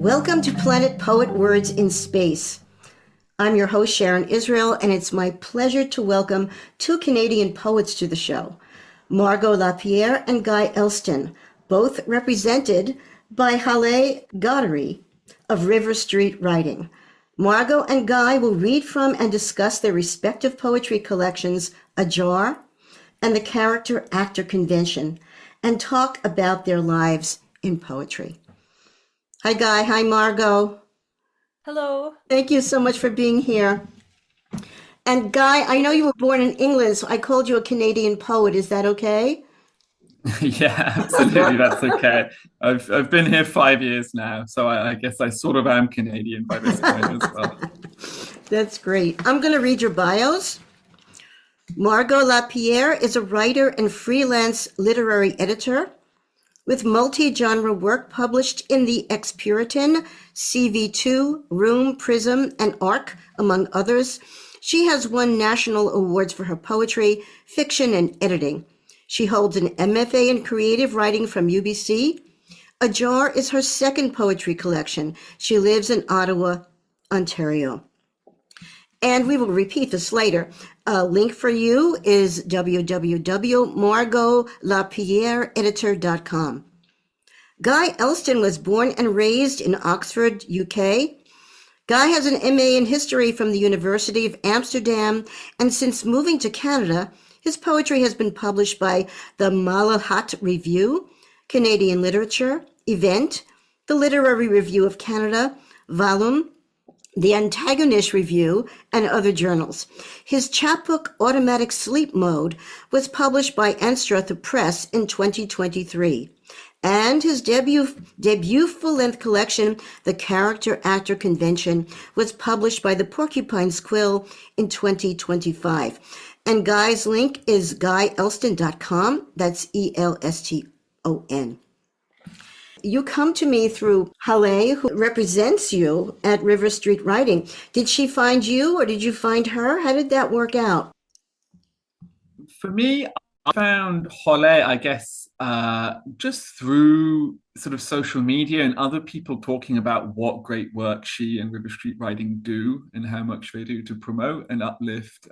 Welcome to Planet Poet Words in Space. I'm your host, Sharon Israel, and it's my pleasure to welcome two Canadian poets to the show, Margo LaPierre and Guy Elston, both represented by Halle Gaudry of River Street Writing. Margo and Guy will read from and discuss their respective poetry collections, Ajar and the Character-Actor Convention, and talk about their lives in poetry. Hi, Guy. Hi, Margo. Hello. Thank you so much for being here. And Guy, I know you were born in England, so I called you a Canadian poet. Is that okay? Yeah, absolutely. That's okay. I've been here 5 years now, so I guess I sort of am Canadian by this point as well. That's great. I'm going to read your bios. Margo LaPierre is a writer and freelance literary editor with multi-genre work published in the Ex-Puritan, CV2, Room, Prism, and Arc, among others. She has won national awards for her poetry, fiction, and editing. She holds an MFA in creative writing from UBC. Ajar is her second poetry collection. She lives in Ottawa, Ontario. And we will repeat this later. A link for you is www.margolapierreeditor.com. Guy Elston was born and raised in Oxford, UK. Guy has an MA in history from the University of Amsterdam, and since moving to Canada, his poetry has been published by the Malahat Review, Canadian Literature, Event, the Literary Review of Canada, Volume, the Antagonist Review, and other journals. His chapbook, Automatic Sleep Mode, was published by Anstruther Press in 2023. And his debut full-length collection, The Character-Actor Convention, was published by the Porcupine's Quill in 2025. And Guy's link is guyelston.com. That's ELSTON. You come to me through Halle, who represents you at River Street Writing. Did she find you or did you find her? How did that work out? For me, I found Halle, I guess, just through sort of social media and other people talking about what great work she and River Street Writing do and how much they do to promote and uplift,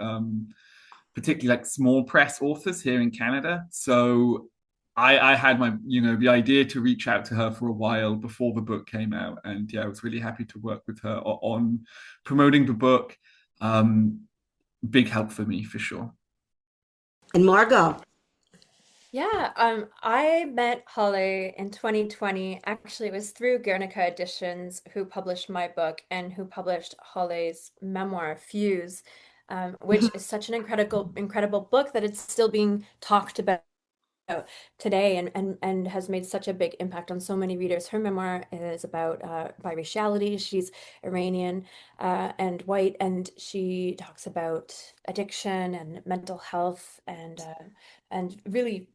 particularly like small press authors here in Canada. So I had the idea to reach out to her for a while before the book came out. And yeah, I was really happy to work with her on promoting the book. Big help for me, for sure. And Margo? Yeah, I met Halle in 2020. Actually, it was through Guernica Editions, who published my book and who published Halle's memoir, Fuse, which is such an incredible book that it's still being talked about today and has made such a big impact on so many readers. Her memoir is about biraciality. She's Iranian and white, and she talks about addiction and mental health and really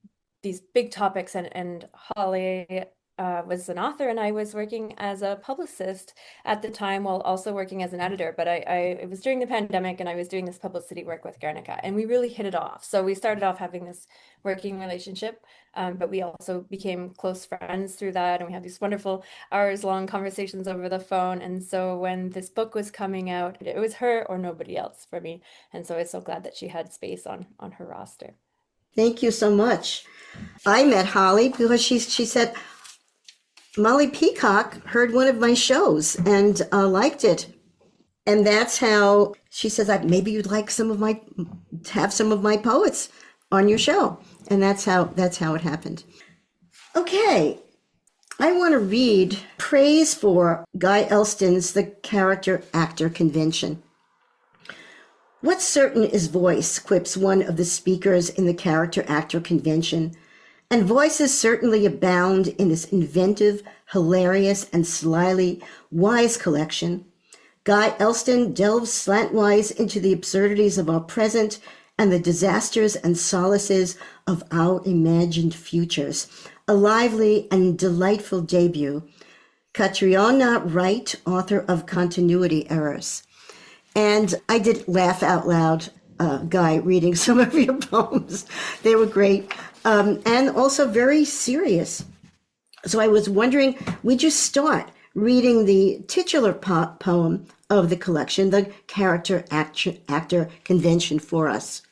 these big topics. And Halle was an author, and I was working as a publicist at the time while also working as an editor. But it was during the pandemic, and I was doing this publicity work with Guernica, and we really hit it off. So we started off having this working relationship, but we also became close friends through that, and we had these wonderful hours-long conversations over the phone. And so when this book was coming out, it was her or nobody else for me. And so I was so glad that she had space on her roster. Thank you so much. I met Halle because she said, Molly Peacock heard one of my shows and liked it. And that's how she says, maybe you'd like have some of my poets on your show. And that's how it happened. Okay. I want to read praise for Guy Elston's The Character-Actor Convention. What's certain is voice, quips one of the speakers in the Character-Actor Convention. And voices certainly abound in this inventive, hilarious, and slyly wise collection. Guy Elston delves slantwise into the absurdities of our present and the disasters and solaces of our imagined futures. A lively and delightful debut. Catriona Wright, author of Continuity Errors. And I did laugh out loud, Guy, reading some of your poems. They were great. And also very serious. So I was wondering, would you start reading the titular poem of the collection, the character actor convention, for us?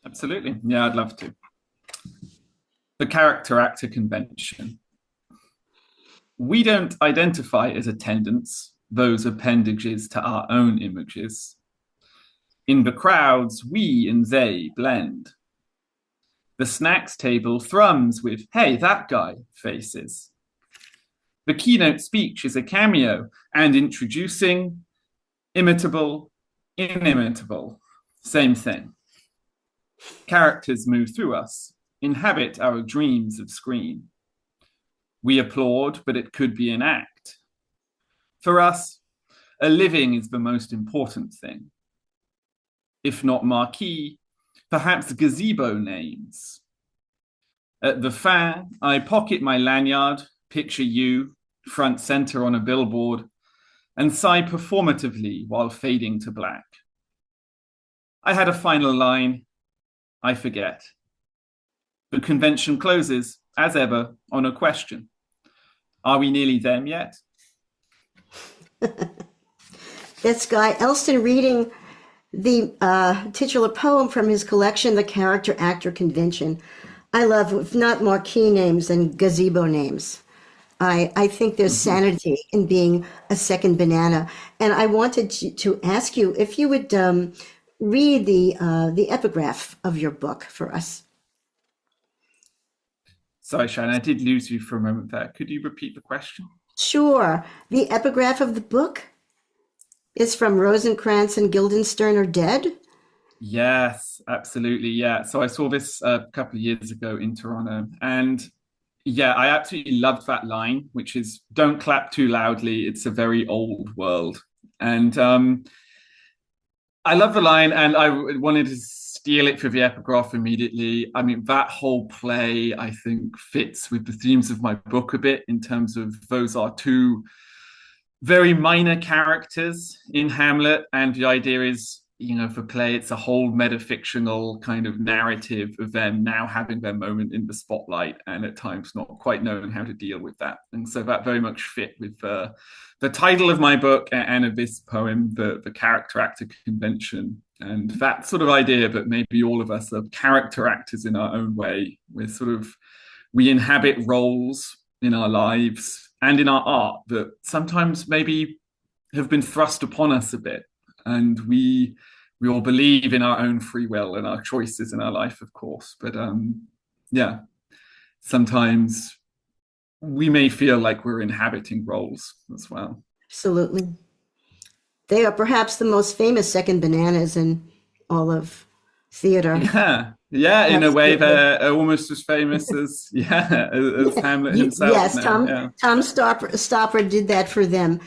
Absolutely. Yeah, I'd love to. The character actor convention. We don't identify as attendants, those appendages to our own images. In the crowds, we and they blend. The snacks table thrums with, hey, that guy faces. The keynote speech is a cameo and introducing imitable, inimitable, same thing. Characters move through us, inhabit our dreams of screen. We applaud, but it could be an act. For us, a living is the most important thing. If not marquee, perhaps gazebo names. At the fair, I pocket my lanyard, picture you, front center on a billboard, and sigh performatively while fading to black. I had a final line, I forget. The convention closes, as ever, on a question. Are we nearly them yet? That's Guy Elston reading the titular poem from his collection, The Character Actor Convention. I love, if not marquee names, and gazebo names. I think there's sanity in being a second banana. And I wanted to ask you if you would read the epigraph of your book for us. Sorry, Shannon, I did lose you for a moment there. Could you repeat the question? Sure. The epigraph of the book is from Rosencrantz and Guildenstern Are Dead. Yes, absolutely. Yeah. So I saw this a couple of years ago in Toronto. And yeah, I absolutely loved that line, which is don't clap too loudly. It's a very old world. And I love the line, and I wanted to steal it for the epigraph immediately. I mean, that whole play, I think, fits with the themes of my book a bit in terms of those are two very minor characters in Hamlet. And the idea is, you know, for play, it's a whole metafictional kind of narrative of them now having their moment in the spotlight and at times not quite knowing how to deal with that. And so that very much fit with the title of my book and of this poem, the character actor convention. And that sort of idea that maybe all of us are character actors in our own way. We inhabit roles in our lives and in our art that sometimes maybe have been thrust upon us a bit. And we all believe in our own free will and our choices in our life, of course. But yeah, sometimes we may feel like we're inhabiting roles as well. Absolutely. They are perhaps the most famous second bananas in all of theater. Yeah, in a way they're almost as famous as Hamlet himself. Yes, Tom Stopper did that for them.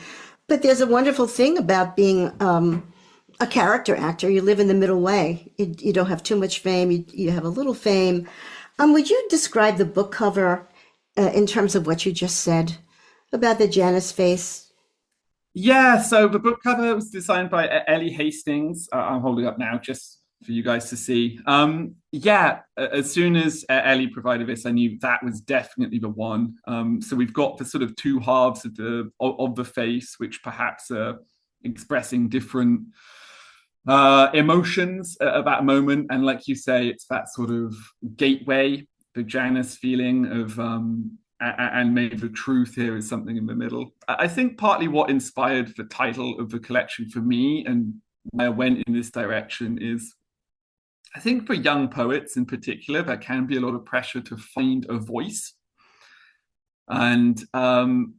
But there's a wonderful thing about being a character actor. You live in the middle way. You don't have too much fame. You have a little fame. Would you describe the book cover in terms of what you just said about the Janus face? Yeah, so the book cover was designed by Ellie Hastings. I'm holding up now just for you guys to see. As soon as Ellie provided this, I knew that was definitely the one. So we've got the sort of two halves of the face, which perhaps are expressing different emotions at that moment. And like you say, it's that sort of gateway, the Janus feeling of, and maybe the truth here is something in the middle. I think partly what inspired the title of the collection for me and why I went in this direction is, I think for young poets in particular, there can be a lot of pressure to find a voice. And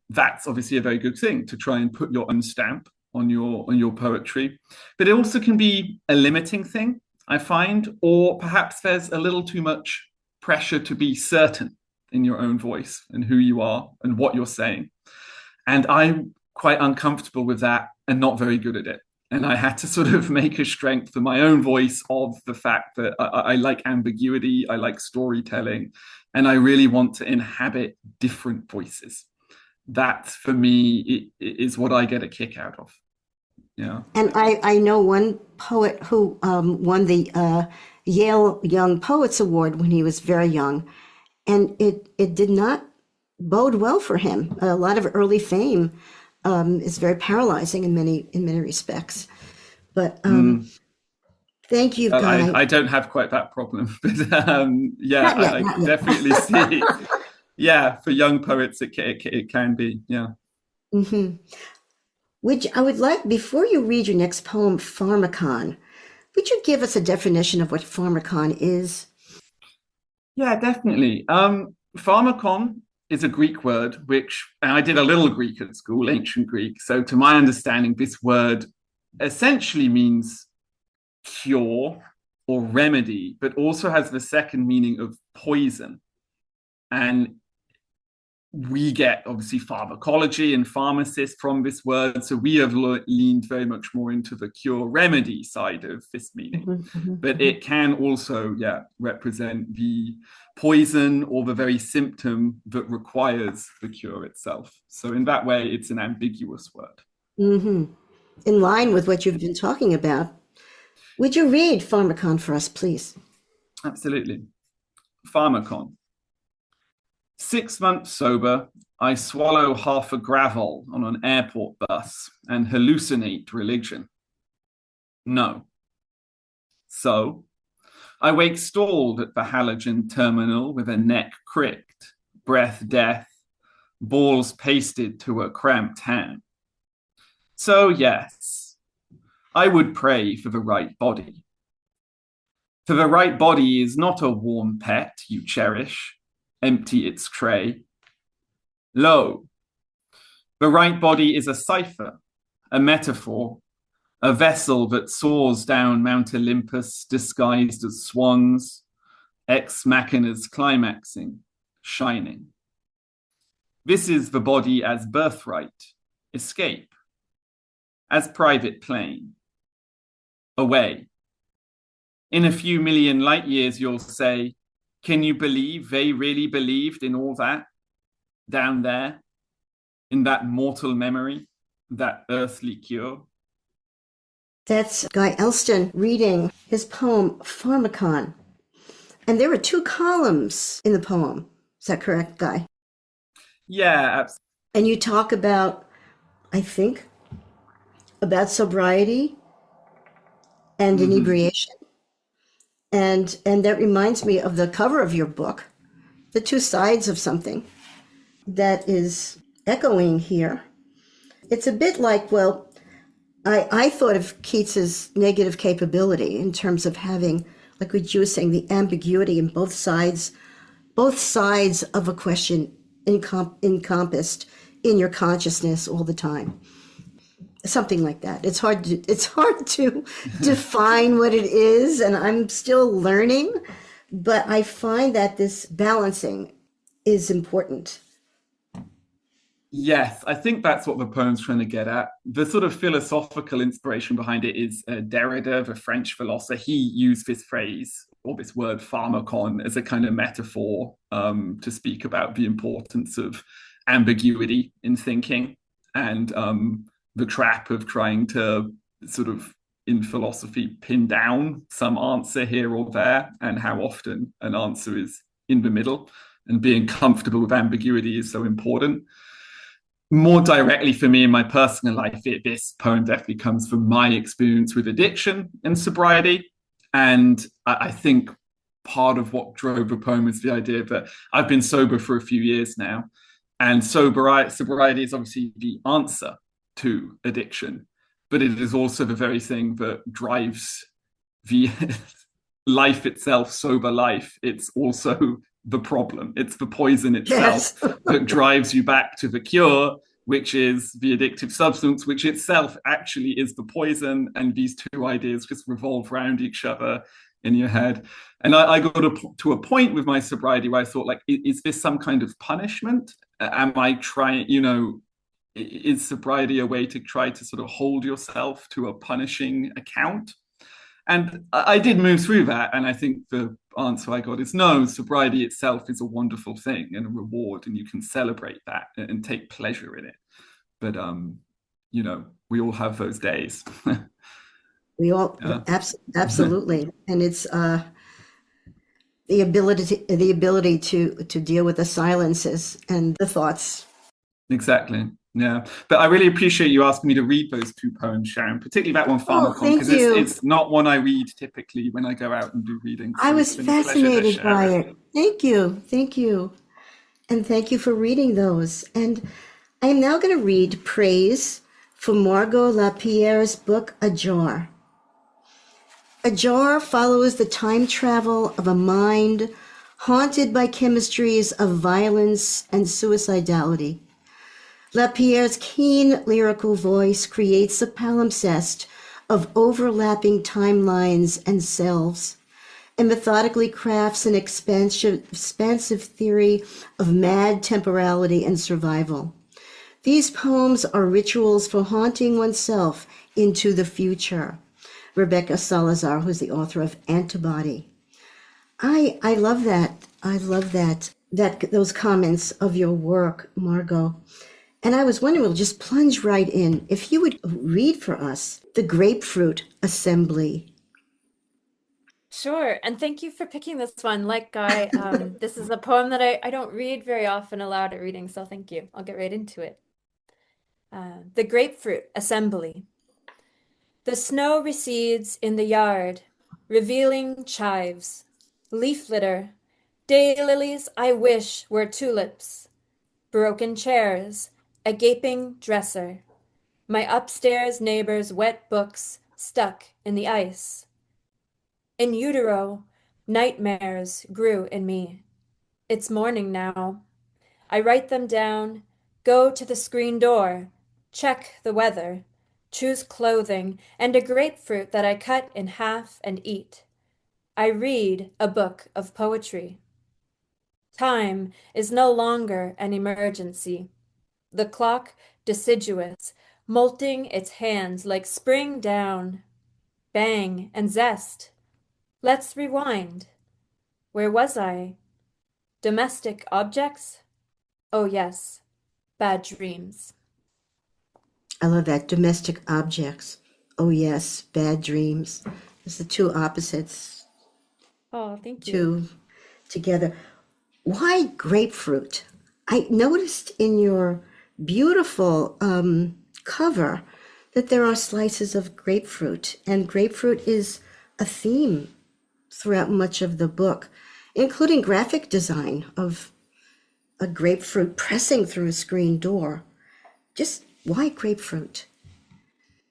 that's obviously a very good thing, to try and put your own stamp on your poetry. But it also can be a limiting thing, I find, or perhaps there's a little too much pressure to be certain in your own voice and who you are and what you're saying. And I'm quite uncomfortable with that and not very good at it. And I had to sort of make a strength for my own voice of the fact that I like ambiguity, I like storytelling, and I really want to inhabit different voices. That, for me, is what I get a kick out of. Yeah. And I know one poet who won the Yale Young Poets Award when he was very young, and it did not bode well for him. A lot of early fame is very paralyzing in many respects. But thank you, Well, Guy. I don't have quite that problem, but yeah, Not yet, I not yet. definitely see. Yeah, for young poets, it can be. Yeah. Hmm. Which I would like, before you read your next poem, Pharmacon, would you give us a definition of what pharmacon is? Yeah, definitely. Pharmakon is a Greek word, which and I did a little Greek at school, ancient Greek. So, to my understanding, this word essentially means cure or remedy, but also has the second meaning of poison. And we get obviously pharmacology and pharmacist from this word. So we have leaned very much more into the cure remedy side of this meaning. But it can also, yeah, represent the poison or the very symptom that requires the cure itself. So in that way, it's an ambiguous word. Hmm. In line with what you've been talking about, would you read Pharmacon for us, please? Absolutely. Pharmakon. 6 months sober, I swallow half a gravel on an airport bus and hallucinate religion. No. So, I wake stalled at the halogen terminal with a neck cricked, breath death, balls pasted to a cramped hand. So, yes, I would pray for the right body. For the right body is not a warm pet you cherish, empty its tray. Lo, the right body is a cipher, a metaphor, a vessel that soars down Mount Olympus disguised as swans, ex machinas climaxing, shining. This is the body as birthright, escape, as private plane, away. In a few million light years, you'll say, can you believe they really believed in all that down there, in that mortal memory, that earthly cure? That's Guy Elston reading his poem Pharmacon. And there were two columns in the poem. Is that correct, Guy? Yeah, absolutely. And you talk about, I think, about sobriety and Mm-hmm. inebriation. And that reminds me of the cover of your book, the two sides of something that is echoing here. It's a bit like, well, I thought of Keats's negative capability in terms of having, like what you were saying, the ambiguity in both sides of a question encompassed in your consciousness all the time. Something like that. It's hard to define what it is, and I'm still learning, but I find that this balancing is important. Yes, I think that's what the poem's trying to get at. The sort of philosophical inspiration behind it is Derrida, the French philosopher. He used this phrase or this word pharmakon as a kind of metaphor to speak about the importance of ambiguity in thinking and the trap of trying to sort of, in philosophy, pin down some answer here or there, and how often an answer is in the middle. And being comfortable with ambiguity is so important. More directly for me in my personal life, this poem definitely comes from my experience with addiction and sobriety. And I think part of what drove the poem is the idea that I've been sober for a few years now. And sobriety is obviously the answer to addiction, but it is also the very thing that drives the life itself, sober life. It's also the problem. It's the poison itself Yes. that drives you back to the cure, which is the addictive substance, which itself actually is the poison. And these two ideas just revolve around each other in your head. And I got to a point with my sobriety where I thought, like, is this some kind of punishment? Am I trying, is sobriety a way to try to sort of hold yourself to a punishing account? And I did move through that. And I think the answer I got is no, sobriety itself is a wonderful thing and a reward, and you can celebrate that and take pleasure in it. But, we all have those days. We all Yeah. absolutely, and it's the ability to deal with the silences and the thoughts. Exactly. Yeah. But I really appreciate you asking me to read those two poems, Sharon, particularly that one, Oh, Pharmacon, thank because you. it's not one I read typically when I go out and do readings. I So it's was been a pleasure to fascinated share by it. it. Thank you. Thank you. And thank you for reading those. And I am now going to read praise for Margo LaPierre's book, Ajar. Ajar follows the time travel of a mind haunted by chemistries of violence and suicidality. LaPierre's keen lyrical voice creates a palimpsest of overlapping timelines and selves, and methodically crafts an expansive theory of mad temporality and survival. These poems are rituals for haunting oneself into the future. Rebecca Salazar, who's the author of Antibody. I love that. I love that those comments of your work, Margo. And I was wondering, we'll just plunge right in. If you would read for us the Grapefruit Assembly. Sure, and thank you for picking this one. Like Guy, this is a poem that I don't read very often aloud at reading, so thank you. I'll get right into it. The Grapefruit Assembly. The snow recedes in the yard, revealing chives, leaf litter, daylilies I wish were tulips, broken chairs, a gaping dresser, my upstairs neighbor's wet books stuck in the ice. In utero, nightmares grew in me. It's morning now. I write them down, go to the screen door, check the weather, choose clothing and a grapefruit that I cut in half and eat. I read a book of poetry. Time is no longer an emergency. The clock deciduous, molting its hands like spring down. Bang and zest. Let's rewind. Where was I? Domestic objects? Oh, yes, bad dreams. I love that. Domestic objects. Oh, yes, bad dreams. It's the two opposites, Oh, thank you. two together. Why grapefruit? I noticed in your beautiful cover that there are slices of grapefruit, and grapefruit is a theme throughout much of the book, including graphic design of a grapefruit pressing through a screen door. Just why grapefruit?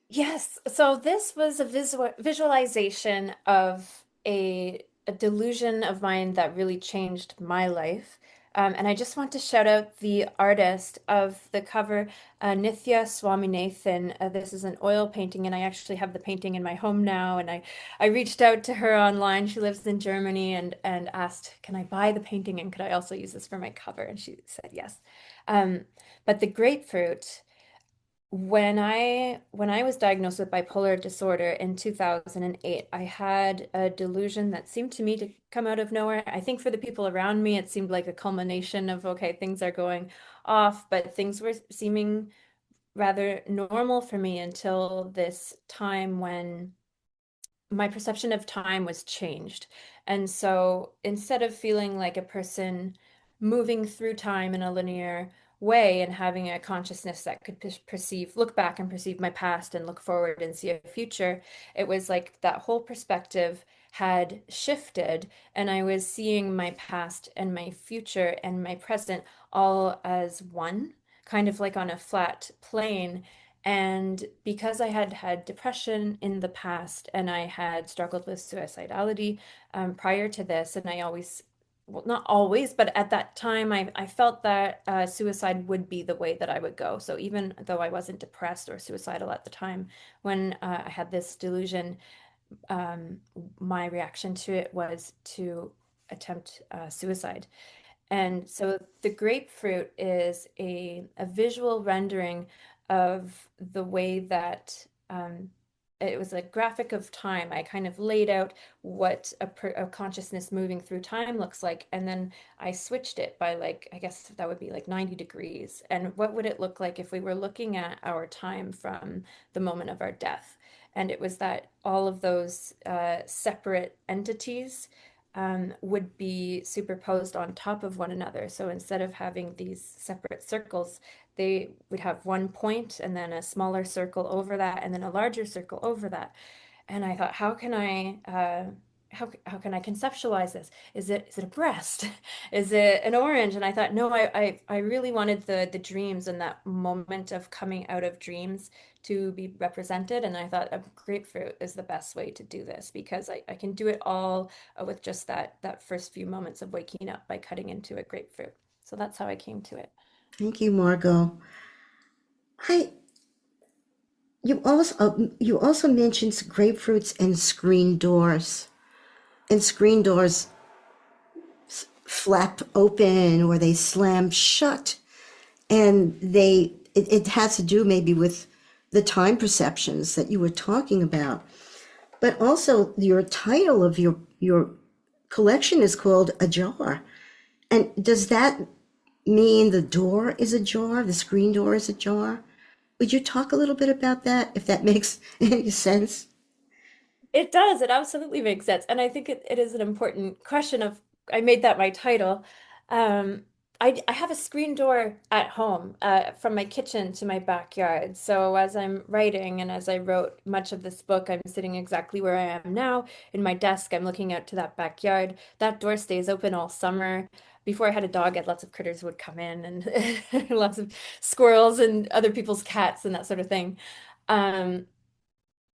Yes, so this was a visualization of a delusion of mine that really changed my life. And I just want to shout out the artist of the cover, Nithya Swaminathan. This is an oil painting, and I actually have the painting in my home now. And I reached out to her online. She lives in Germany, and asked, can I buy the painting and could I also use this for my cover? And she said yes. Um, but the grapefruit. When I was diagnosed with bipolar disorder in 2008, I had a delusion that seemed to me to come out of nowhere. I think for the people around me, it seemed like a culmination of, okay, things are going off, but things were seeming rather normal for me until this time when my perception of time was changed. And so instead of feeling like a person moving through time in a linear way and having a consciousness that could perceive, look back and perceive my past and look forward and see a future, it was like that whole perspective had shifted and I was seeing my past and my future and my present all as one, kind of like on a flat plane. And because I had had depression in the past and I had struggled with suicidality prior to this, and I always, well, not always, but at that time, I felt that suicide would be the way that I would go. So even though I wasn't depressed or suicidal at the time, when I had this delusion, um, my reaction to it was to attempt suicide. And so the grapefruit is a visual rendering of the way that it was a graphic of time. I kind of laid out what a consciousness moving through time looks like, and then I switched it by like, I guess that would be like 90 degrees. And what would it look like if we were looking at our time from the moment of our death? And it was that all of those separate entities would be superposed on top of one another. So instead of having these separate circles, they would have one point and then a smaller circle over that, and then a larger circle over that. And I thought, how can I conceptualize this? Is it a breast? Is it an orange? And I thought, no, I really wanted the dreams and that moment of coming out of dreams to be represented. And I thought a grapefruit is the best way to do this because I can do it all with just that first few moments of waking up by cutting into a grapefruit. So that's how I came to it. Thank you, Margo. I you also mentioned grapefruits and screen doors. And screen doors flap open or they slam shut. And it has to do maybe with the time perceptions that you were talking about. But also your title of your collection is called Ajar. And does that mean the door is ajar, the screen door is ajar? Would you talk a little bit about that, if that makes any sense? It does. It absolutely makes sense. And I think it is an important question of, I made that my title. Um, I have a screen door at home, from my kitchen to my backyard. So as I'm writing and as I wrote much of this book, I'm sitting exactly where I am now in my desk. I'm looking out to that backyard. That door stays open all summer. Before I had a dog, I had lots of critters would come in and lots of squirrels and other people's cats and that sort of thing. Um,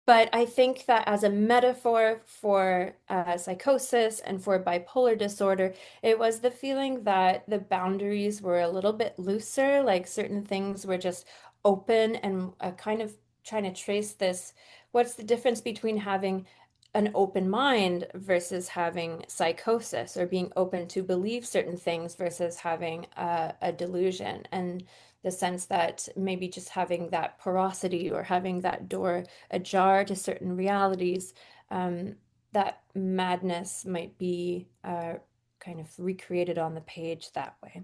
but I think that as a metaphor for psychosis and for bipolar disorder, it was the feeling that the boundaries were a little bit looser, like certain things were just open and kind of trying to trace this. What's the difference between having an open mind versus having psychosis or being open to believe certain things versus having a delusion? And the sense that maybe just having that porosity or having that door ajar to certain realities, um, that madness might be kind of recreated on the page that way.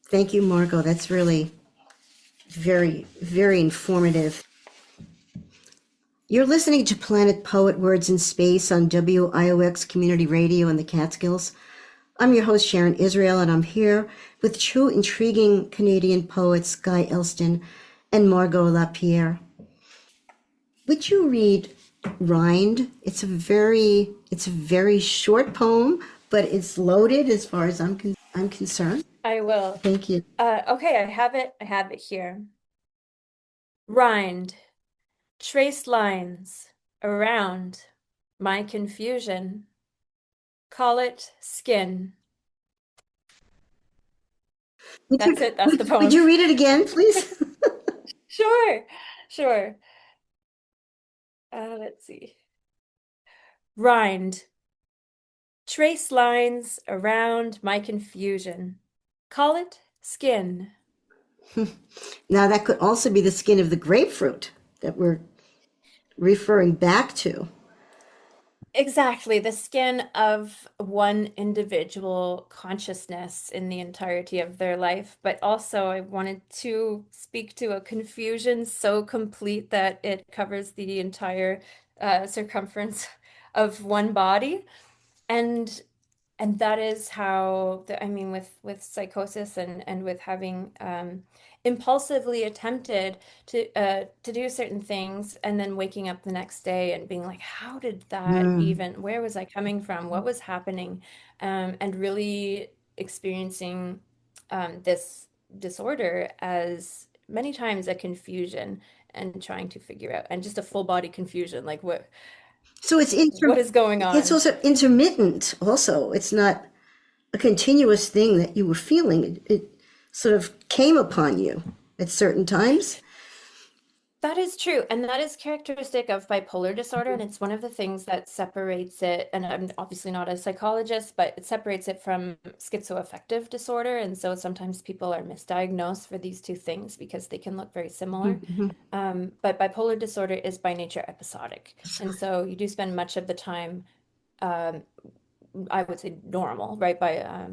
Thank you, Margo. That's really very, very informative. You're listening to Planet Poet Words in Space on WIOX Community Radio in the Catskills. I'm your host, Sharon Israel, and I'm here with two intriguing Canadian poets, Guy Elston and Margo LaPierre. Would you read Rind? It's a very short poem, but it's loaded as far as I'm concerned. I will. Thank you. Okay, I have it. I have it here. Rind, trace lines around my confusion. Call it skin. That's it. That's the Would poem. you read it again, please? Sure, sure. Let's see. Rind, trace lines around my confusion. Call it skin. Now, that could also be the skin of the grapefruit that we're referring back to. Exactly, the skin of one individual consciousness in the entirety of their life. But also, I wanted to speak to a confusion so complete that it covers the entire circumference of one body. And and that is how I mean with psychosis and with having impulsively attempted to do certain things and then waking up the next day and being like, how did that Mm. even, where was I coming from? What was happening? And really experiencing this disorder as many times a confusion and trying to figure out, and just a full body confusion, like So what is going it's on? also intermittent. Also, it's not a continuous thing that you were feeling. It sort of came upon you at certain times. That is true, and that is characteristic of bipolar disorder, and it's one of the things that separates it, and I'm obviously not a psychologist, but it separates it from schizoaffective disorder, and so sometimes people are misdiagnosed for these two things because they can look very similar. Mhm. But bipolar disorder is by nature episodic, and so you do spend much of the time, um, I would say normal, right? By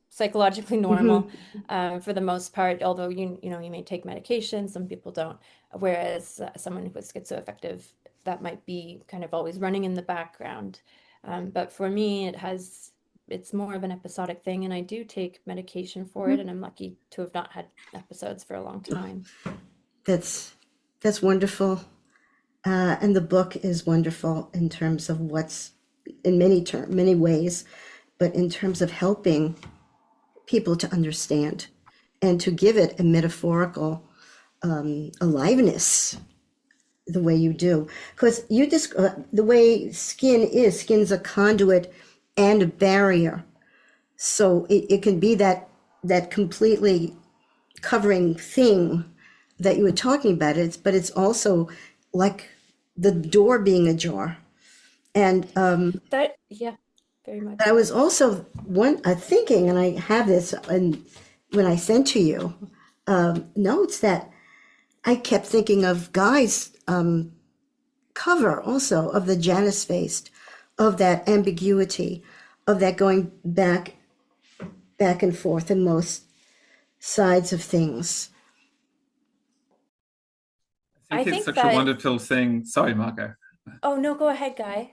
psychologically normal, Mhm. for the most part. Although you may take medication, some people don't. Whereas someone who is schizoaffective, that might be kind of always running in the background. But for me, it's more of an episodic thing, and I do take medication for it, and I'm lucky to have not had episodes for a long time. That's wonderful. And the book is wonderful in terms of what's in many ways, but in terms of helping people to understand and to give it a metaphorical aliveness the way you do. Because you just the way skin's a conduit and a barrier. So it can be that completely covering thing that you were talking about. But it's also like the door being ajar. And Yeah, very much I so. was also thinking, and I have this, and when I sent to you notes, that I kept thinking of Guy's cover also of the Janus faced, of that ambiguity, of that going back and forth in most sides of things. I I think it's think such a that, wonderful thing. Sorry, Margo. oh no, go ahead, Guy.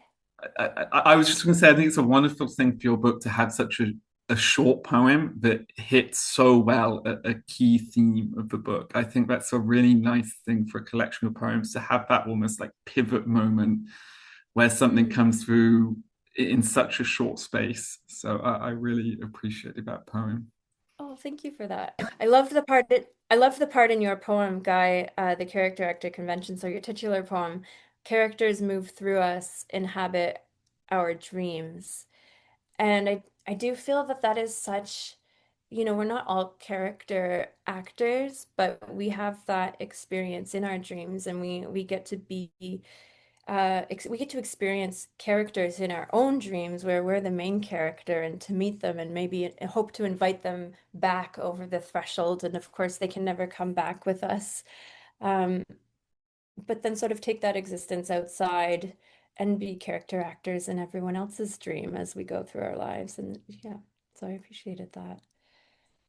I was just going to say, I think it's a wonderful thing for your book to have such a short poem that hits so well at a key theme of the book. I think that's a really nice thing for a collection of poems, to have that almost like pivot moment where something comes through in such a short space. So I really appreciated that poem. Oh, thank you for that. I love the part in your poem, Guy, the character actor convention. So your titular poem, characters move through us, inhabit our dreams. And I do feel that that is such, we're not all character actors, but we have that experience in our dreams, and we get to be we get to experience characters in our own dreams where we're the main character, and to meet them and maybe hope to invite them back over the threshold. And of course, they can never come back with us. Um, but then sort of take that existence outside and be character actors in everyone else's dream as we go through our lives. And yeah, so I appreciated that.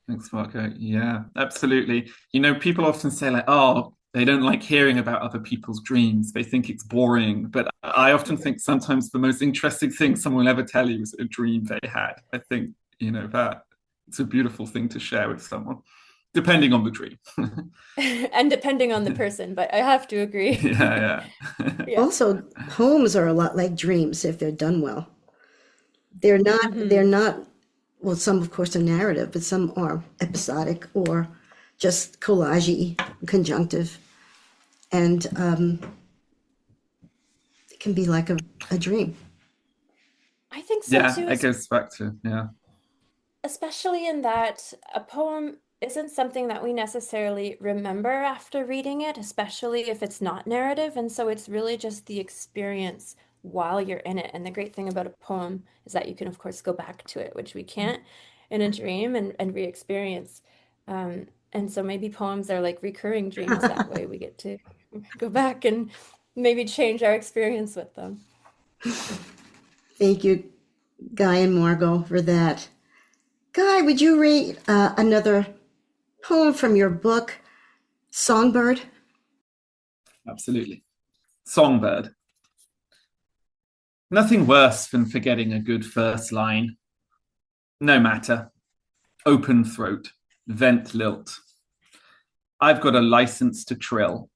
Thanks, Marco. Yeah, absolutely. People often say, like, oh, they don't like hearing about other people's dreams. They think it's boring. But I often think sometimes the most interesting thing someone will ever tell you is a dream they had. I think, that it's a beautiful thing to share with someone, depending on the dream. And depending on the person, but I have to agree. Yeah, yeah. Yeah. Also, poems are a lot like dreams if they're done well. They're Hmm. not, well, some of course are narrative, but some are episodic or just collage conjunctive. And it can be like a dream. I think so Yeah, too, it goes back to, yeah. especially in that a poem isn't something that we necessarily remember after reading it, especially if it's not narrative. And so it's really just the experience while you're in it. And the great thing about a poem is that you can, of course, go back to it, which we can't in a dream, and re-experience. And so maybe poems are like recurring dreams that way. We get to go back and maybe change our experience with them. Thank you, Guy and Margo, for that. Guy, would you read another poem from your book, Songbird? Absolutely. Songbird. Nothing worse than forgetting a good first line. No matter. Open throat, vent lilt. I've got a license to trill.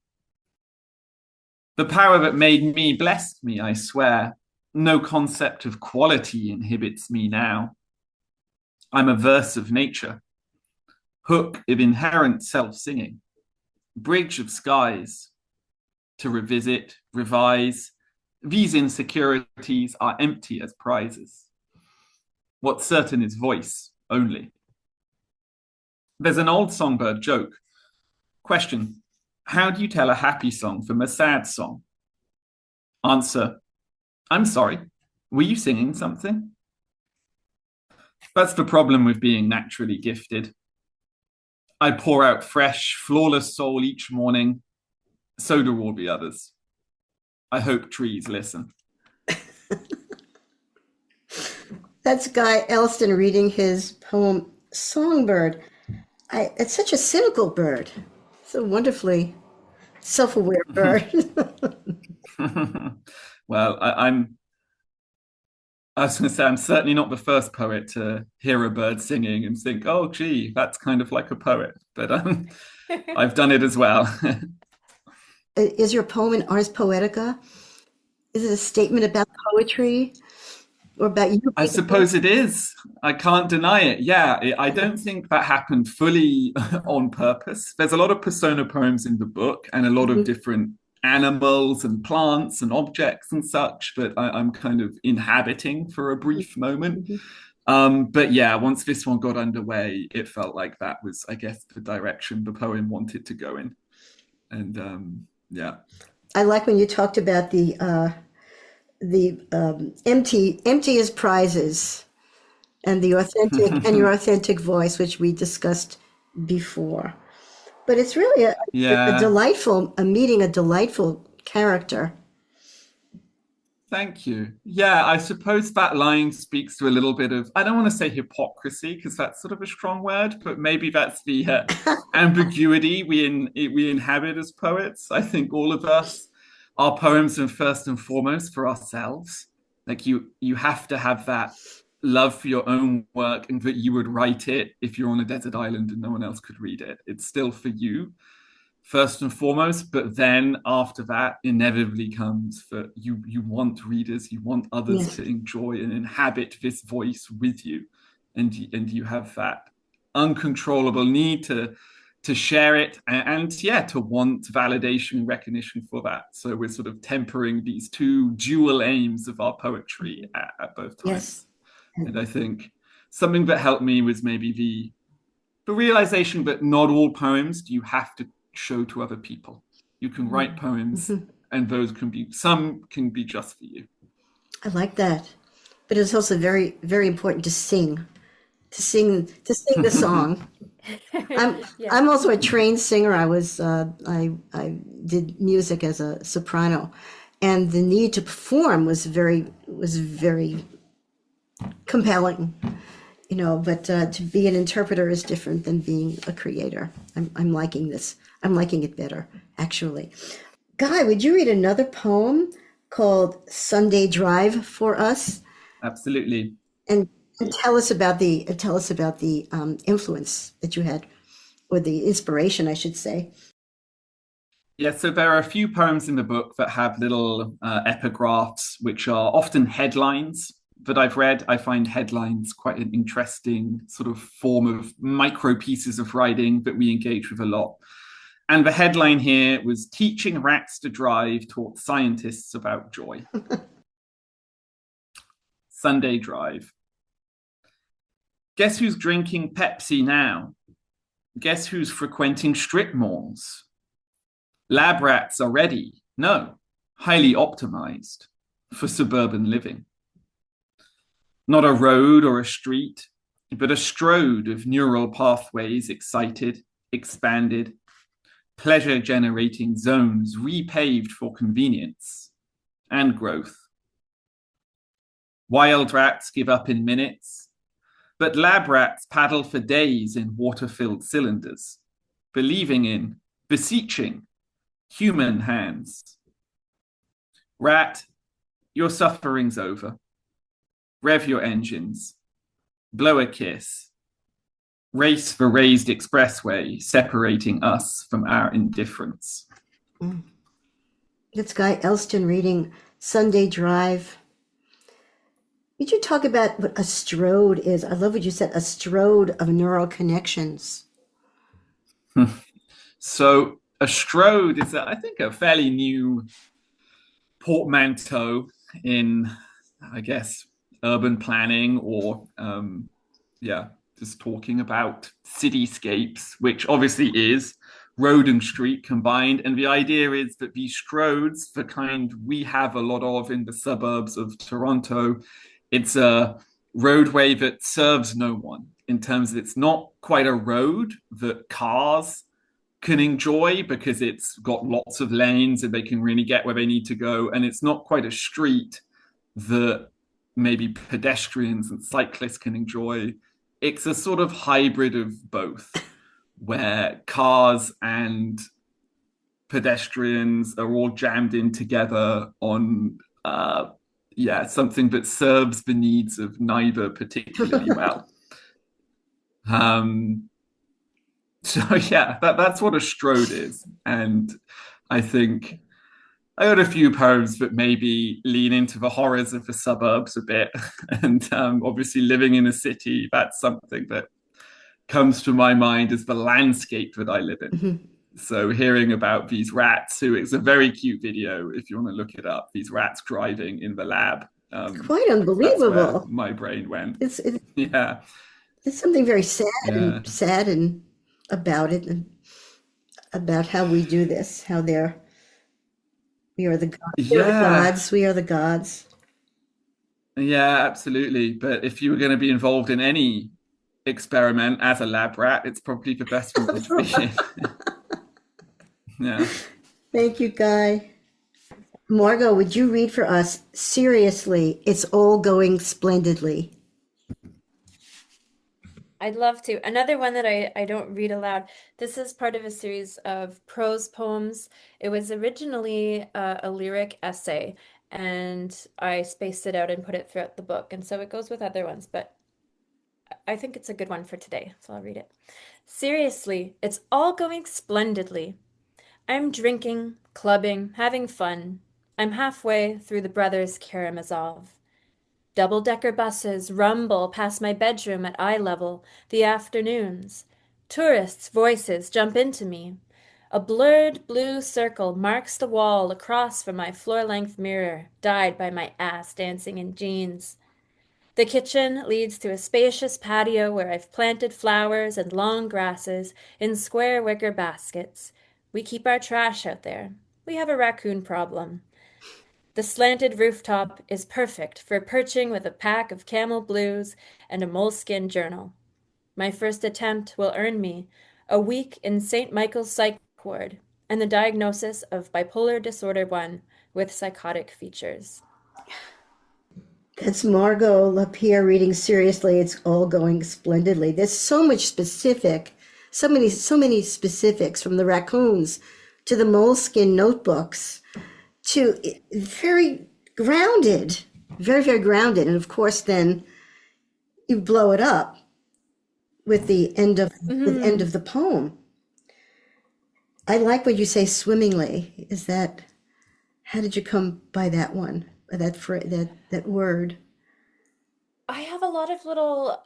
The power that made me blessed me, I swear. No concept of quality inhibits me now. I'm a verse of nature, hook of inherent self-singing, bridge of skies. To revisit, revise, these insecurities are empty as prizes. What's certain is voice only. There's an old songbird joke. Question: how do you tell a happy song from a sad song? Answer: I'm sorry, were you singing something? That's the problem with being naturally gifted. I pour out fresh, flawless soul each morning. So do all the others. I hope trees listen. That's Guy Elston reading his poem, Songbird. It's such a cynical bird. It's a wonderfully self-aware bird. Well, I was going to say, I'm certainly not the first poet to hear a bird singing and think, oh, gee, that's kind of like a poet. But I've done it as well. Is your poem an ars poetica? Is it a statement about poetry or about you I being a poet? suppose it is. I can't deny it. Yeah, I don't think that happened fully on purpose. There's a lot of persona poems in the book and a lot of Mhm, different animals and plants and objects and such that I'm kind of inhabiting for a mhm, brief moment. mhm. But yeah, once this one got underway, it felt like that was, I guess, the direction the poem wanted to go in. And yeah. I like when you talked about the empty as prizes and the authentic and your authentic voice, which we discussed before. But it's really a Yeah. delightful a meeting, a delightful character. Thank you. Yeah, I suppose that line speaks to a little bit of, I don't want to say hypocrisy because that's sort of a strong word, but maybe that's the ambiguity we inhabit as poets. I think all of us, our poems are first and foremost for ourselves. Like you have to have that love for your own work and that you would write it if you're on a desert island and no one else could read it. It's still for you first and foremost, but then after that inevitably comes that you want readers, you want others Yes. to enjoy and inhabit this voice with you, and you have that uncontrollable need to share it and yeah, to want validation and recognition for that. So we're sort of tempering these two dual aims of our poetry at both Yes. times. And I think something that helped me was maybe the realization that not all poems do you have to show to other people. You can write poems, Mhm. and those can be some can be just for you. I like that. But it's also very, very important to sing the song. I'm Yeah. I'm also a trained singer. I did music as a soprano, and the need to perform was very compelling. But to be an interpreter is different than being a creator. I'm liking this. I'm liking it better, actually. Guy, would you read another poem called Sunday Drive for us Absolutely. and, and tell us about the influence that you had, or the inspiration, I should say. Yeah, so there are a few poems in the book that have little epigraphs, which are often headlines that I've read. I find headlines quite an interesting sort of form of micro pieces of writing that we engage with a lot. And the headline here was Teaching Rats to Drive Taught Scientists About Joy. Sunday Drive. Guess who's drinking Pepsi now? Guess who's frequenting strip malls? Lab rats are ready, no, highly optimized for suburban living. Not a road or a street, but a strode of neural pathways excited, expanded, pleasure generating zones repaved for convenience and growth. Wild rats give up in minutes, but lab rats paddle for days in water filled cylinders, believing in, beseeching human hands. Rat, your suffering's over. Rev your engines. Blow a kiss. Race the raised expressway separating us from our indifference. Mm. That's Guy Elston reading Sunday Drive. Could you talk about what a strode is? I love what you said, a strode of neural connections. So a strode is, I think, a fairly new portmanteau in, I guess, urban planning or, yeah, just talking about cityscapes, which obviously is road and street combined. And the idea is that these stroads, the kind we have a lot of in the suburbs of Toronto, it's a roadway that serves no one in terms of it's not quite a road that cars can enjoy because it's got lots of lanes and they can really get where they need to go. And it's not quite a street that maybe pedestrians and cyclists can enjoy. It's a sort of hybrid of both, where cars and pedestrians are all jammed in together on yeah, something that serves the needs of neither particularly well. Um, so yeah, that's what a strode is. And I think I got a few poems that maybe lean into the horrors of the suburbs a bit. And obviously living in a city, that's something that comes to my mind as the landscape that I live in. Mhm. So hearing about these rats, who it's a very cute video if you want to look it up, these rats driving in the lab. Quite That's where unbelievable. my brain went. It's it, Yeah, it's something very sad yeah, and sad and about it and about how we do this, how we are the gods. We are the yeah, gods. We are the gods. yeah, absolutely. But if you were going to be involved in any experiment as a lab rat, it's probably the best one to be in. Yeah. Thank you, Guy. Margo, would you read for us? Seriously, it's all going splendidly. I'd love to. Another one that I don't read aloud. This is part of a series of prose poems. It was originally a lyric essay, and I spaced it out and put it throughout the book. And so it goes with other ones, but I think it's a good one for today, so I'll read it. Seriously, it's all going splendidly. I'm drinking, clubbing, having fun. I'm halfway through the Brothers Karamazov. Double-decker buses rumble past my bedroom at eye level the afternoons. Tourists' voices jump into me. A blurred blue circle marks the wall across from my floor-length mirror, dyed by my ass dancing in jeans. The kitchen leads to a spacious patio where I've planted flowers and long grasses in square wicker baskets. We keep our trash out there. We have a raccoon problem. The slanted rooftop is perfect for perching with a pack of Camel Blues and a moleskin journal. My first attempt will earn me a week in St. Michael's Psych Ward and the diagnosis of bipolar disorder 1 with psychotic features. That's Margo LaPierre reading seriously. It's all going splendidly. There's so much so many specifics from the raccoons to the moleskin notebooks to very grounded, very, very grounded. And of course, then you blow it up with the end Mhm. of the poem. I like what you say swimmingly. Is that how did you come by that one? That word? I have a lot of little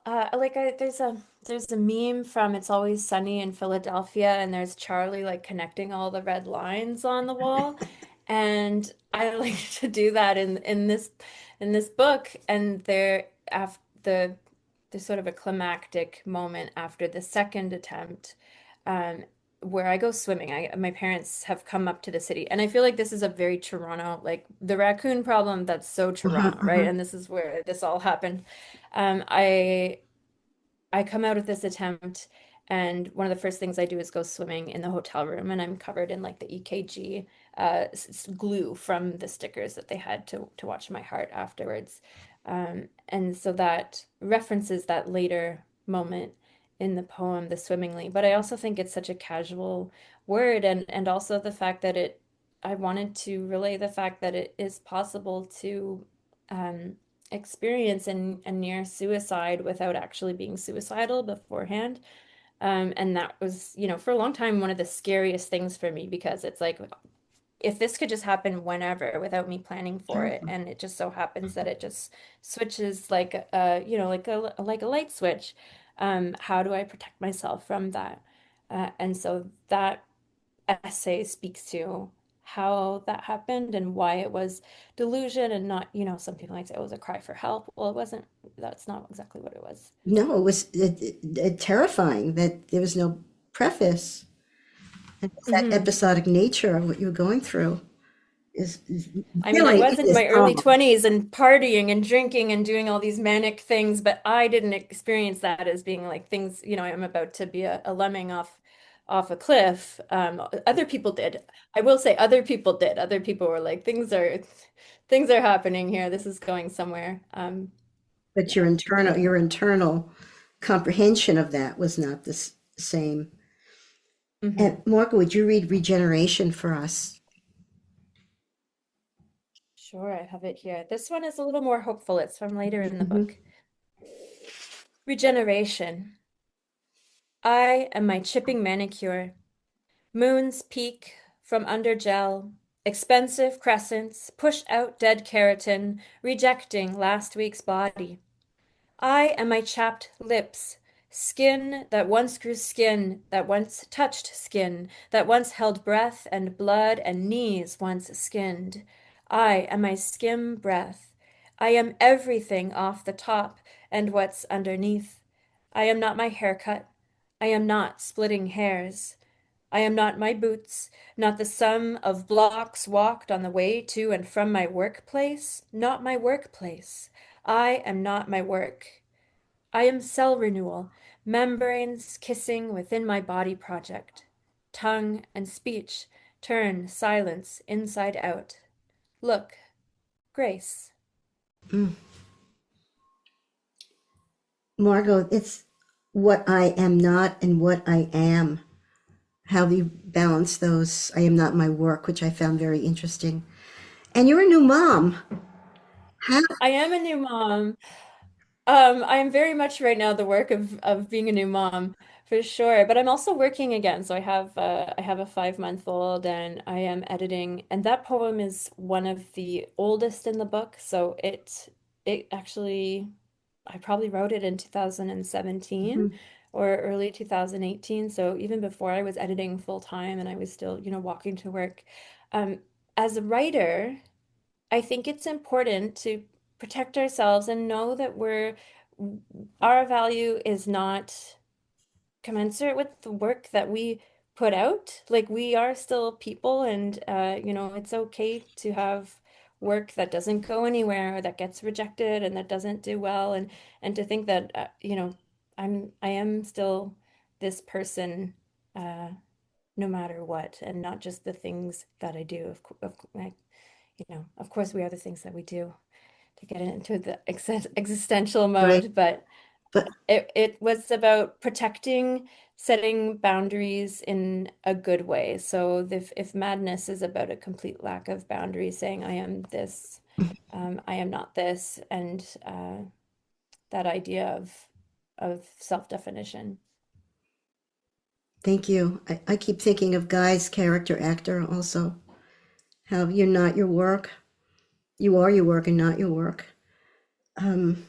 there's a meme from It's Always Sunny in Philadelphia, and there's Charlie like connecting all the red lines on the wall, and I like to do that in this book, and there after there's sort of a climactic moment after the second attempt, um, where I go swimming. My parents have come up to the city, and I feel like this is a very Toronto, like the raccoon problem. That's so Uh-huh, Toronto, right? uh-huh. And this is where this all happened. I come out of this attempt, and one of the first things I do is go swimming in the hotel room, and I'm covered in like the EKG glue from the stickers that they had to watch my heart afterwards. And so that references that later moment in the poem, the swimmingly. But I also think it's such a casual word, and also the fact that I wanted to relay the fact that it is possible to um, experience a near suicide without actually being suicidal beforehand. And that was, for a long time, one of the scariest things for me because it's like, if this could just happen whenever without me planning for it, and it just so happens that it just switches like like a light switch, how do I protect myself from that? And so that essay speaks to how that happened and why it was delusion and not, some people might say it was a cry for help. Well, it wasn't, that's not exactly what it was. No, it was terrifying that there was no preface. And that Hmm. episodic nature of what you were going through is I mean, I really was it in is my early wrong. 20s and partying and drinking and doing all these manic things, but I didn't experience that as being like things, I'm about to be a lemming off a cliff. Other people did. I will say other people did. Other people were like, things are happening here. This is going somewhere. But your internal comprehension of that was not the same. Mhm. And Marco, would you read Regeneration for us? Sure, I have it here. This one is a little more hopeful. It's from later in the Hmm. book. Regeneration. I am my chipping manicure. Moons peek from under gel. Expensive crescents push out dead keratin, rejecting last week's body. I am my chapped lips, skin that once grew skin, that once touched skin, that once held breath and blood and knees once skinned. I am my skim breath. I am everything off the top and what's underneath. I am not my haircut. I am not splitting hairs. I am not my boots, not the sum of blocks walked on the way to and from my workplace, not my workplace. I am not my work. I am cell renewal, membranes kissing within my body project. Tongue and speech turn silence inside out. Look, grace. Mm. Margo, it's what I am not and what I am. How do you balance those? I am not my work, which I found very interesting. And you're a new mom. How? I am a new mom. I am very much right now the work of being a new mom for sure. But I'm also working again. So I have a 5 month old and I am editing. And that poem is one of the oldest in the book. So it actually I probably wrote it in 2017 Mhm. or early 2018. So even before I was editing full time and I was still, walking to work. Um, as a writer. I think it's important to protect ourselves and know that our value is not commensurate with the work that we put out. Like we are still people and it's okay to have work that doesn't go anywhere or that gets rejected and that doesn't do well and to think that I am still this person no matter what and not just the things that I do. Of course, we are the things that we do to get into the existential Right. mode, but But it was about protecting, setting boundaries in a good way. So if madness is about a complete lack of boundaries, saying I am this, I am not this, and that idea of self-definition. thank you. I keep thinking of Guy's character actor also. How you're not your work. You are your work and not your work. Um,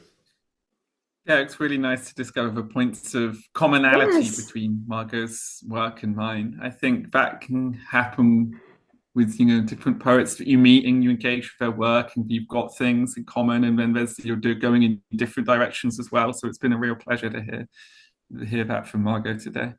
Yeah, it's really nice to discover the points of commonality yes. between Margot's work and mine. I think that can happen with different poets that you meet and you engage with their work and you've got things in common and then you're going in different directions as well. So it's been a real pleasure to hear that from Margot today.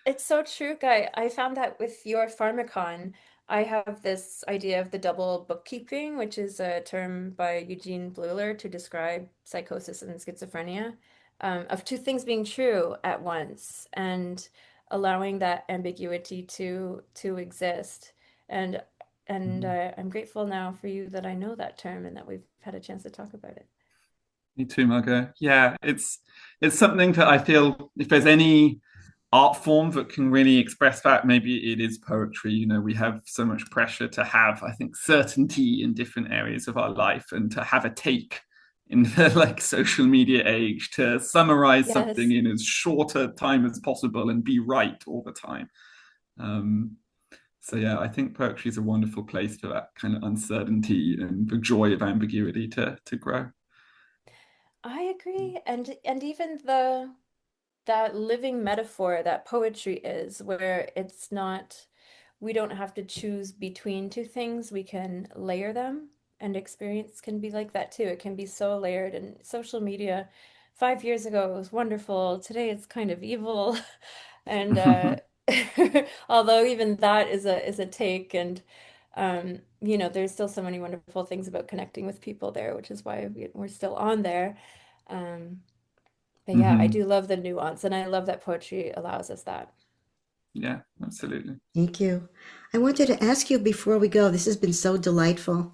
It's so true, Guy. I found that with your pharmacon, I have this idea of the double bookkeeping, which is a term by Eugene Bleuler to describe psychosis and schizophrenia, of two things being true at once and allowing that ambiguity to exist. And I'm grateful now for you that I know that term and that we've had a chance to talk about it. Me too, Margot. Yeah, it's something that I feel if there's any art form that can really express that, maybe it is poetry. We have so much pressure to have, I think, certainty in different areas of our life and to have a take in the like social media age to summarize something Yes. in as short a time as possible and be right all the time. Um, so yeah, I think poetry is a wonderful place for that kind of uncertainty and the joy of ambiguity to grow. I agree. And even that living metaphor that poetry is, where it's not, we don't have to choose between two things, we can layer them, and experience can be like that too. It can be so layered, and social media 5 years ago was wonderful. Today it's kind of evil. And although even that is a take, and there's still so many wonderful things about connecting with people there, which is why we're still on there. Um, but yeah, I Mm-hmm. do love the nuance, and I love that poetry allows us that. Yeah, absolutely. Thank you. I wanted to ask you before we go, this has been so delightful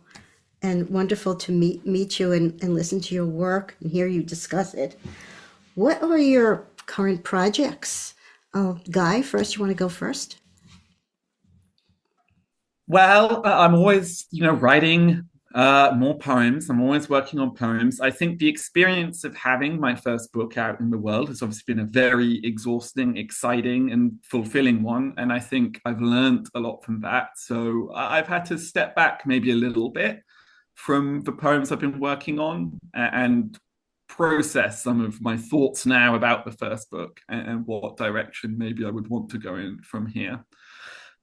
and wonderful to meet you and listen to your work and hear you discuss it. What are your current projects? Oh, Guy, first, you want to go first? Well, I'm always, writing More poems. I'm always working on poems. I think the experience of having my first book out in the world has obviously been a very exhausting, exciting, and fulfilling one. And I think I've learned a lot from that. So I've had to step back maybe a little bit from the poems I've been working on and process some of my thoughts now about the first book and what direction maybe I would want to go in from here.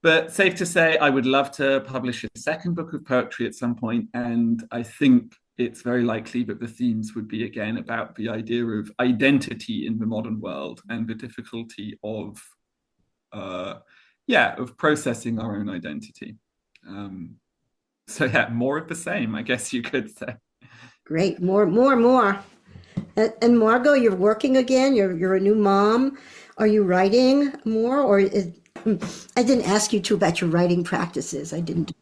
But safe to say, I would love to publish a second book of poetry at some point, and I think it's very likely that the themes would be again about the idea of identity in the modern world and the difficulty of processing our own identity. So yeah, more of the same, I guess you could say. Great, more. And Margo, you're working again. You're a new mom. Are you writing more, or I didn't ask you too about your writing practices. I didn't.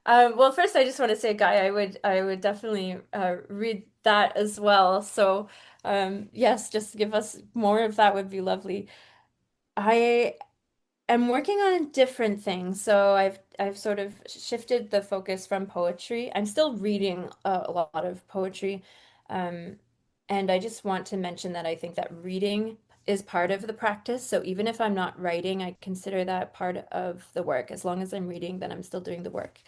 Well, first, I just want to say, Guy, I would definitely read that as well. So, yes, just give us more of that would be lovely. I am working on different things, so I've sort of shifted the focus from poetry. I'm still reading a lot of poetry, um, and I just want to mention that I think that reading is part of the practice. So even if I'm not writing, I consider that part of the work. As long as I'm reading, then I'm still doing the work.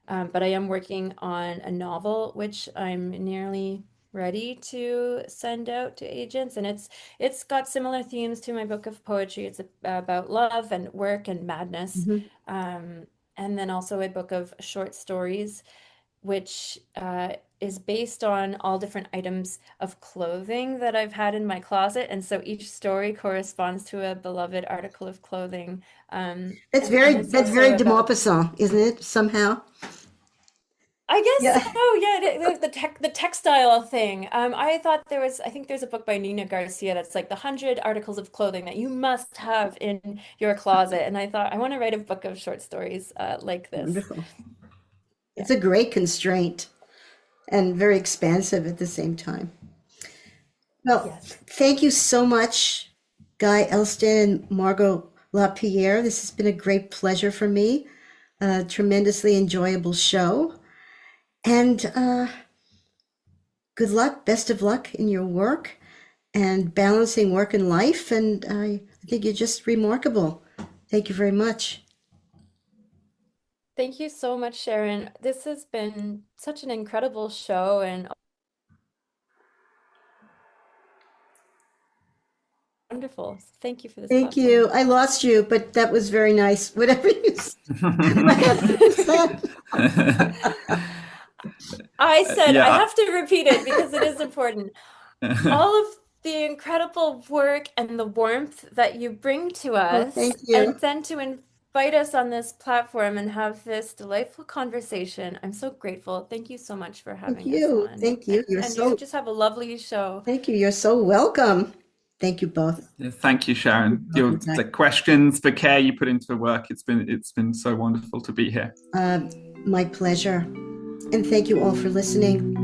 But I am working on a novel, which I'm nearly ready to send out to agents, and it's got similar themes to my book of poetry. It's about love and work and madness. Mhm. Um, and then also a book of short stories, which is based on all different items of clothing that I've had in my closet. And so each story corresponds to a beloved article of clothing. And it's That's also very de about Maupassant, isn't it? Somehow. I guess Yeah. so. Yeah, the textile thing. I think there's a book by Nina Garcia that's like the 100 articles of clothing that you must have in your closet. And I thought I want to write a book of short stories like this. Wonderful. Yeah. It's a great constraint and very expansive at the same time. Well, Yes. thank you so much, Guy Elston and Margo LaPierre. This has been a great pleasure for me. A tremendously enjoyable show. And good luck, best of luck in your work and balancing work and life. And I think you're just remarkable. Thank you very much. Thank you so much, Sharon. This has been such an incredible show and wonderful. Thank you for this Thank platform. you. I lost you, but that was very nice. Whatever you whatever you said. I said I Yeah. have to repeat it because it is important. All of the incredible work and the warmth that you bring to Oh, us, thank and you. then to invite us on this platform and have this delightful conversation. I'm so grateful. Thank you so much for Thank having us you. on. Thank you. And you just have a lovely show. Thank you. You're so welcome. Thank you both. Thank you, Sharon. Your the questions, the care you put into the work, it's been so wonderful to be here. Uh, my pleasure. And thank you all for listening.